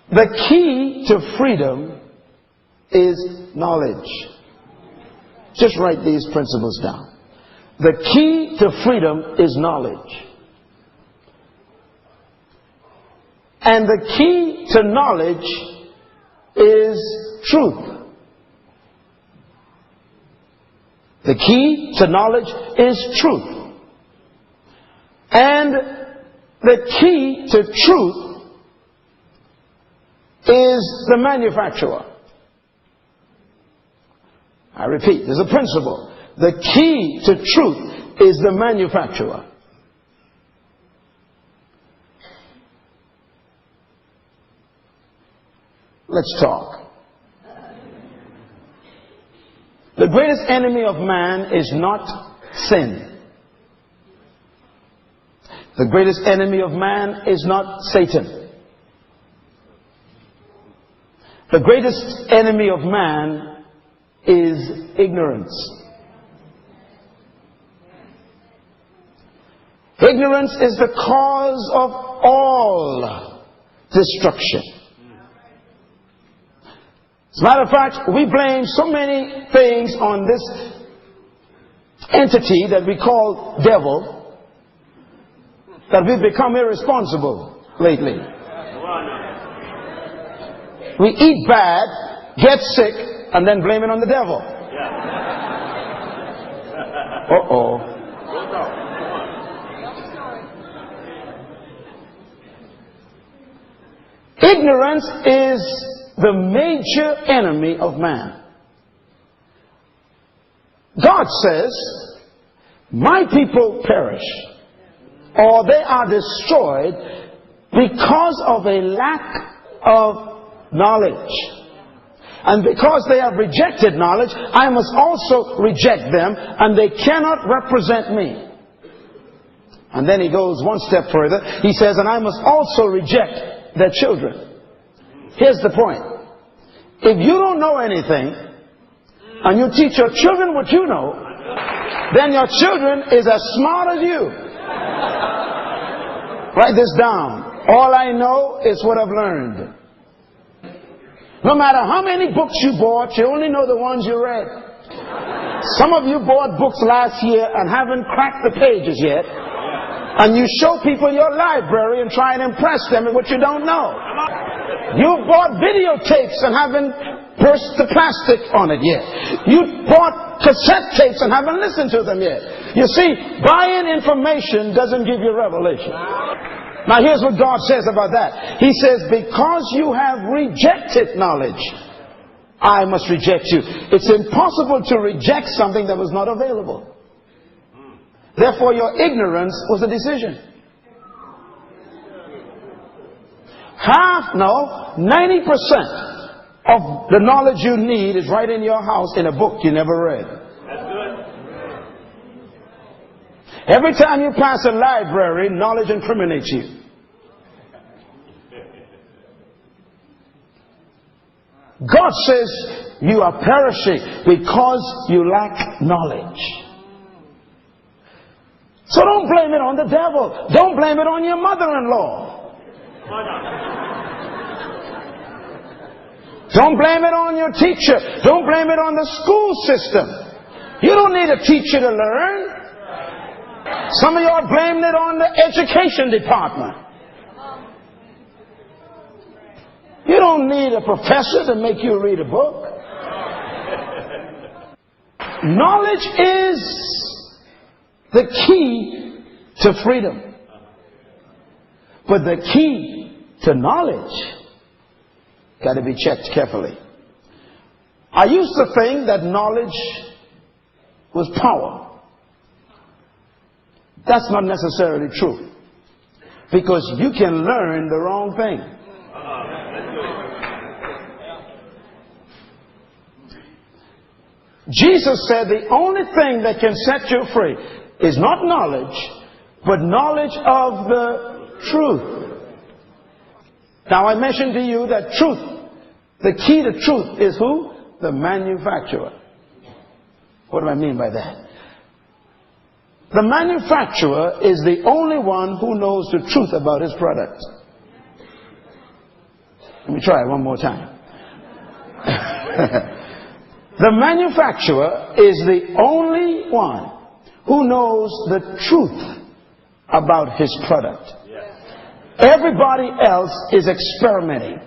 The key to freedom is knowledge. Just write these principles down. The key to freedom is knowledge. And the key to knowledge is truth. The key to knowledge is truth. And the key to truth is the manufacturer. I repeat, there's a principle. The key to truth is the manufacturer. Let's talk. The greatest enemy of man is not sin. The greatest enemy of man is not Satan. The greatest enemy of man is ignorance. Ignorance is the cause of all destruction. As a matter of fact, we blame so many things on this entity that we call devil that we've become irresponsible lately. We eat bad, get sick, and then blame it on the devil. Uh-oh. Ignorance is the major enemy of man. God says, my people perish, or they are destroyed because of a lack of knowledge. And because they have rejected knowledge, I must also reject them, and they cannot represent me. And then he goes one step further. He says, and I must also reject their children. Here's the point. If you don't know anything, and you teach your children what you know, then your children is as smart as you. Write this down. All I know is what I've learned. No matter how many books you bought, you only know the ones you read. Some of you bought books last year and haven't cracked the pages yet. And you show people your library and try and impress them with what you don't know. You bought videotapes and haven't burst the plastic on it yet. You bought cassette tapes and haven't listened to them yet. You see, buying information doesn't give you revelation. Now here's what God says about that. He says, because you have rejected knowledge, I must reject you. It's impossible to reject something that was not available. Therefore, your ignorance was a decision. 90% of the knowledge you need is right in your house in a book you never read. That's good. Every time you pass a library, knowledge incriminates you. God says you are perishing because you lack knowledge. So don't blame it on the devil. Don't blame it on your mother-in-law. Don't blame it on your teacher. Don't blame it on the school system. You don't need a teacher to learn. Some of you are blaming it on the education department. You don't need a professor to make you read a book. Knowledge is the key to freedom. But the key to knowledge got to be checked carefully. I used to think that knowledge was power. That's not necessarily true. Because you can learn the wrong thing. Jesus said the only thing that can set you free is not knowledge, but knowledge of the truth. Now I mentioned to you that truth, the key to truth is who? The manufacturer. What do I mean by that? The manufacturer is the only one who knows the truth about his product. Let me try it one more time. The manufacturer is the only one who knows the truth about his product. Everybody else is experimenting.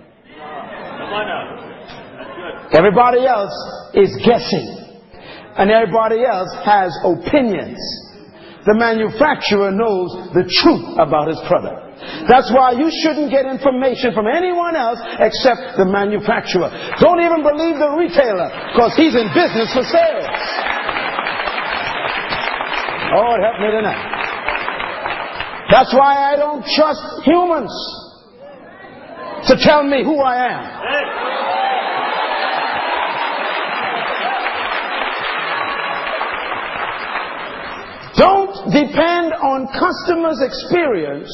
Everybody else is guessing. And everybody else has opinions. The manufacturer knows the truth about his product. That's why you shouldn't get information from anyone else except the manufacturer. Don't even believe the retailer, because he's in business for sales. Lord, help me tonight. That's why I don't trust humans to tell me who I am. Don't depend on customers' experience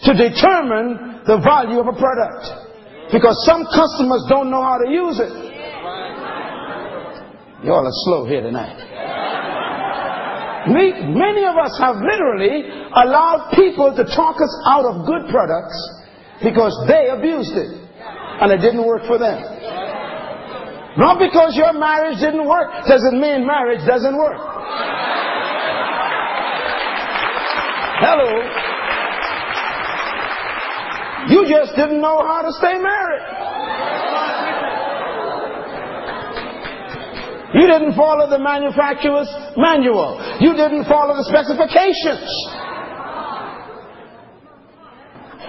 to determine the value of a product, because some customers don't know how to use it. You all are slow here tonight. Many of us have literally allowed people to talk us out of good products because they abused it and it didn't work for them. Not because your marriage didn't work doesn't mean marriage doesn't work. Hello. You just didn't know how to stay married. You didn't follow the manufacturer's manual. You didn't follow the specifications.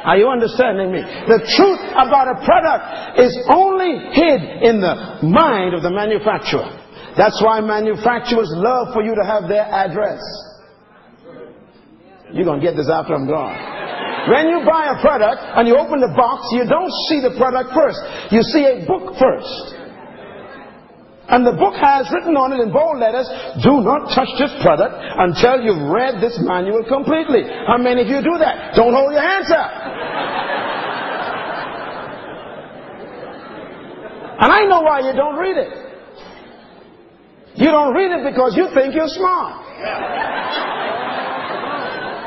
Are you understanding me? The truth about a product is only hid in the mind of the manufacturer. That's why manufacturers love for you to have their address. You're going to get this after I'm gone. When you buy a product and you open the box, you don't see the product first. You see a book first. And the book has written on it in bold letters, do not touch this product until you've read this manual completely. How many of you do that? Don't hold your hands up. And I know why you don't read it. You don't read it because you think you're smart.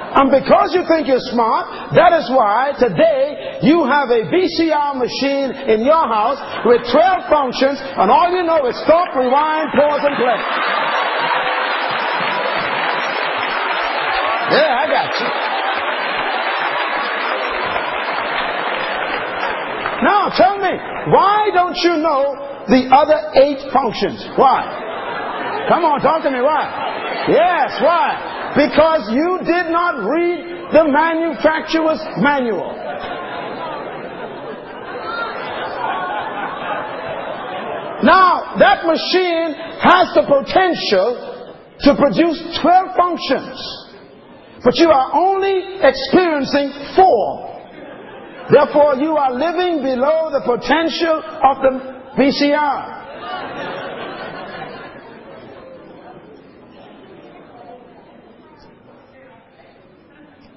And because you think you're smart, that is why today you have a VCR machine in your house with 12 functions, and all you know is stop, rewind, pause, and play. Yeah, I got you. Now tell me, why don't you know the other 8 functions? Why? Come on, talk to me. Why? Yes, why? Because you did not read the manufacturer's manual. Now, that machine has the potential to produce 12 functions, but you are only experiencing 4. Therefore, you are living below the potential of the VCR.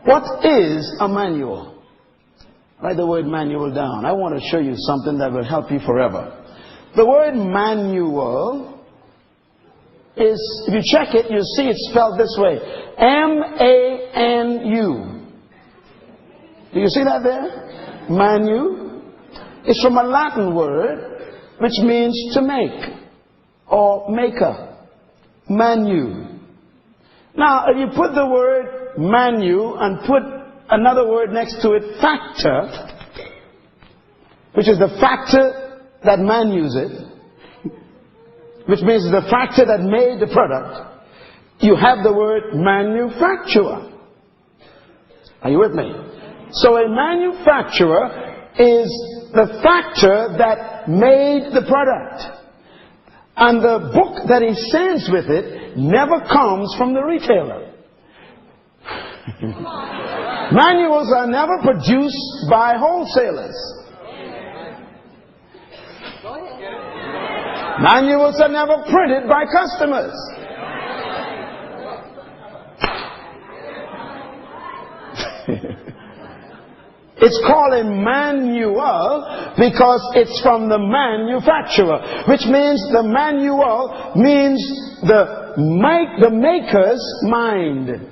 What is a manual? Write the word manual down. I want to show you something that will help you forever. The word manual is, if you check it, you see it's spelled this way. M-A-N-U. Do you see that there? Manu. It's from a Latin word which means to make or maker. Manu. Now, if you put the word manu and put another word next to it, factor, which is the factor that manus it, which means the factor that made the product, you have the word manufacturer. Are you with me? So a manufacturer is the factor that made the product. And the book that he sends with it never comes from the retailer. Manuals are never produced by wholesalers. Manuals are never printed by customers. It's called a manual because it's from the manufacturer, which means the manual means the maker's mind.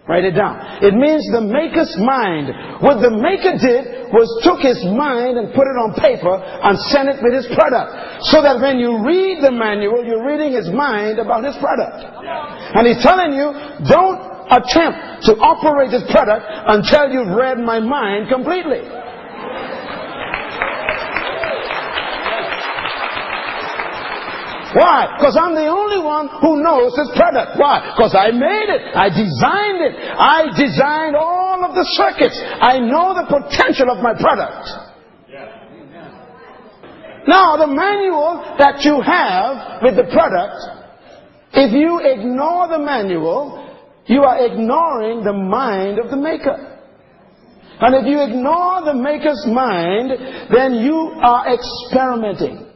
Write it down. It means the maker's mind. What the maker did was took his mind and put it on paper and sent it with his product. So that when you read the manual, you're reading his mind about his product. And he's telling you, don't attempt to operate this product until you've read my mind completely. Why? Because I'm the only one who knows this product. Why? Because I made it. I designed it. I designed all of the circuits. I know the potential of my product. Now, the manual that you have with the product, if you ignore the manual, you are ignoring the mind of the maker. And if you ignore the maker's mind, then you are experimenting.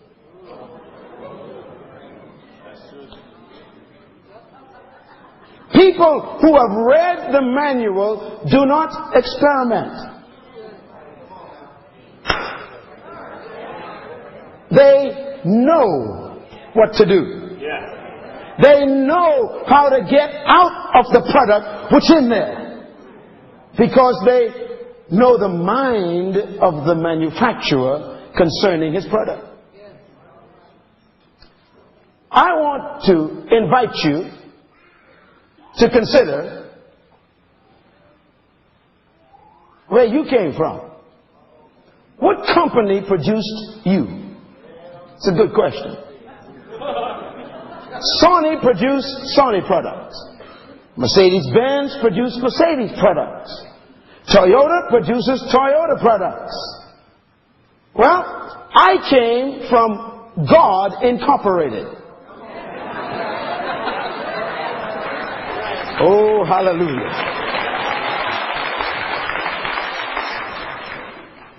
People who have read the manual do not experiment. They know what to do. They know how to get out of the product which is in there. Because they know the mind of the manufacturer concerning his product. I want to invite you to consider where you came from. What company produced you? It's a good question. Sony produced Sony products. Mercedes-Benz produced Mercedes products. Toyota produces Toyota products. Well, I came from God Incorporated. Oh, hallelujah.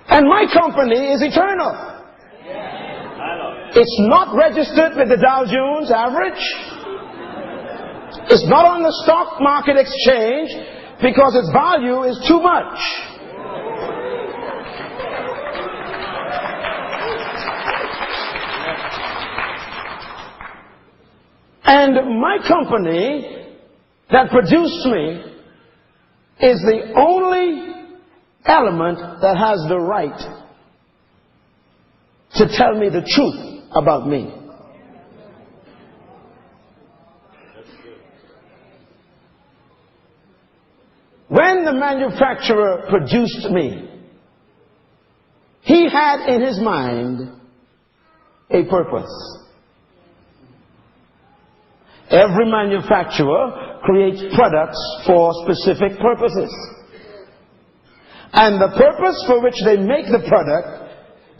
And my company is eternal. It's not registered with the Dow Jones average. It's not on the stock market exchange because its value is too much. And my company that produced me is the only element that has the right to tell me the truth about me. When the manufacturer produced me, he had in his mind a purpose. Every manufacturer creates products for specific purposes. And the purpose for which they make the product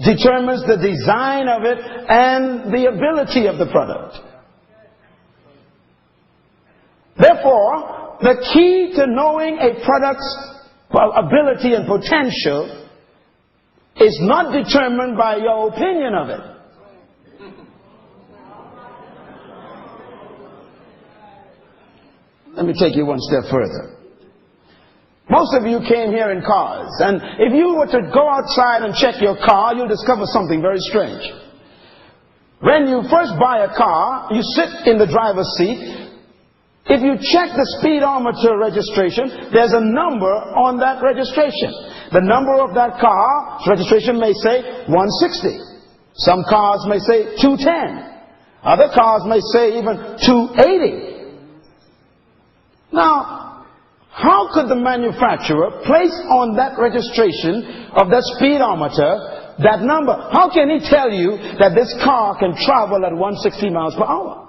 determines the design of it and the ability of the product. Therefore, the key to knowing a product's ability and potential is not determined by your opinion of it. Let me take you one step further. Most of you came here in cars, and if you were to go outside and check your car, you'll discover something very strange. When you first buy a car, you sit in the driver's seat. If you check the speedometer registration, there's a number on that registration. The number of that car's registration may say 160. Some cars may say 210. Other cars may say even 280. Now, how could the manufacturer place on that registration of that speedometer that number? How can he tell you that this car can travel at 160 miles per hour?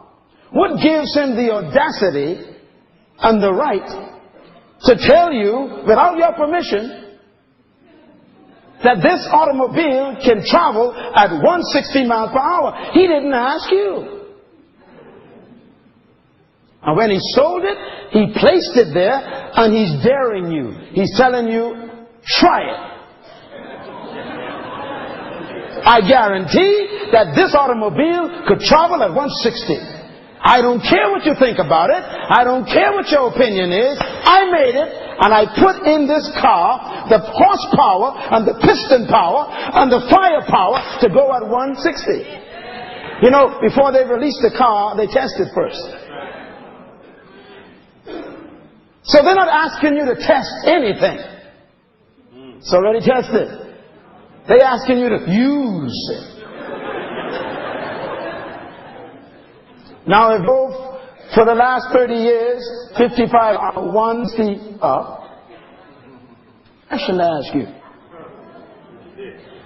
What gives him the audacity and the right to tell you, without your permission, that this automobile can travel at 160 miles per hour? He didn't ask you. And when he sold it, he placed it there, and he's daring you. He's telling you, try it. I guarantee that this automobile could travel at 160. I don't care what you think about it. I don't care what your opinion is. I made it, and I put in this car the horsepower and the piston power and the firepower to go at 160. You know, before they release the car, they test it first. So they're not asking you to test anything. It's already tested. They're asking you to use it. Now, if both for the last 30 years, 55 are 1 feet up, I should ask you,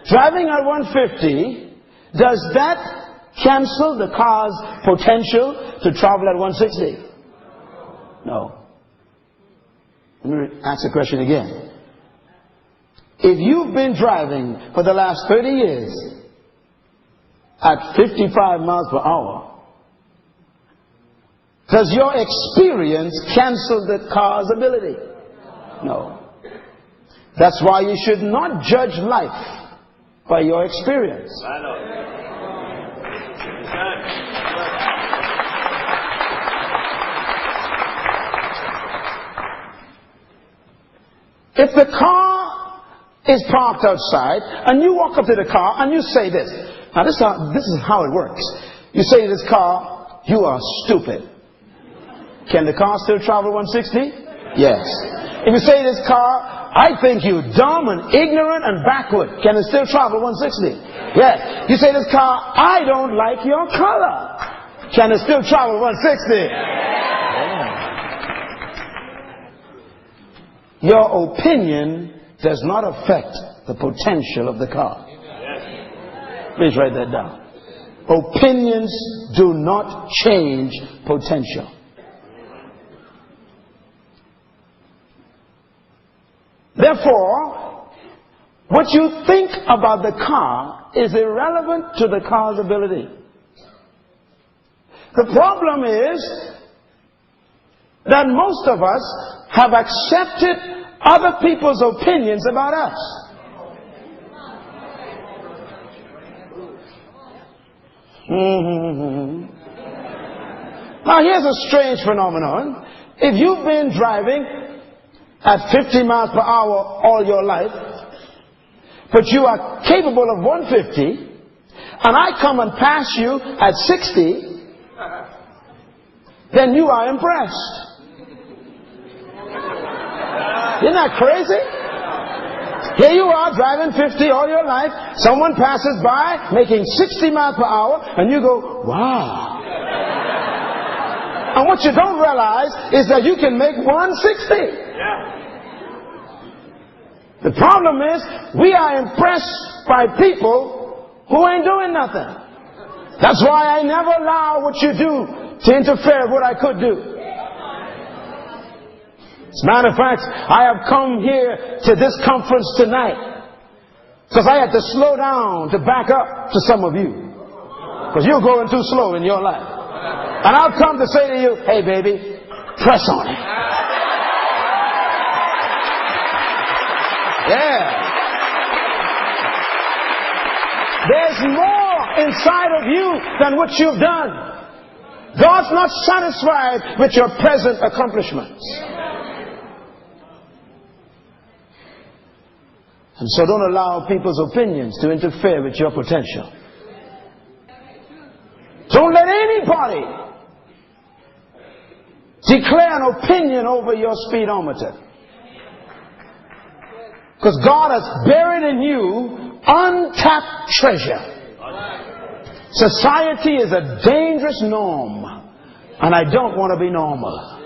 driving at 150, does that cancel the car's potential to travel at 160? No. Let me ask the question again. If you've been driving for the last 30 years at 55 miles per hour, does your experience cancel the car's ability? No. That's why you should not judge life by your experience. I know. If the car is parked outside and you walk up to the car and you say this. Now this is how it works. You say to this car, you are stupid. Can the car still travel 160? Yes. If you say to this car, I think you dumb and ignorant and backward, can it still travel 160? Yes. You say to this car, I don't like your color. Can it still travel 160? Your opinion does not affect the potential of the car. Please write that down. Opinions do not change potential. Therefore, what you think about the car is irrelevant to the car's ability. The problem is that most of us have accepted other people's opinions about us. Now here's a strange phenomenon. If you've been driving at 50 miles per hour all your life, but you are capable of 150, and I come and pass you at 60, then you are impressed. Isn't that crazy? Here you are driving 50 all your life, someone passes by making 60 miles per hour, and you go, wow. And what you don't realize is that you can make 160. The problem is, we are impressed by people who ain't doing nothing. That's why I never allow what you do to interfere with what I could do. As a matter of fact, I have come here to this conference tonight because I had to slow down to back up to some of you. Because you're going too slow in your life. And I've come to say to you, hey baby, press on it. Yeah. There's more inside of you than what you've done. God's not satisfied with your present accomplishments. And so don't allow people's opinions to interfere with your potential. Don't let anybody declare an opinion over your speedometer. Because God has buried in you untapped treasure. Society is a dangerous norm, and I don't want to be normal.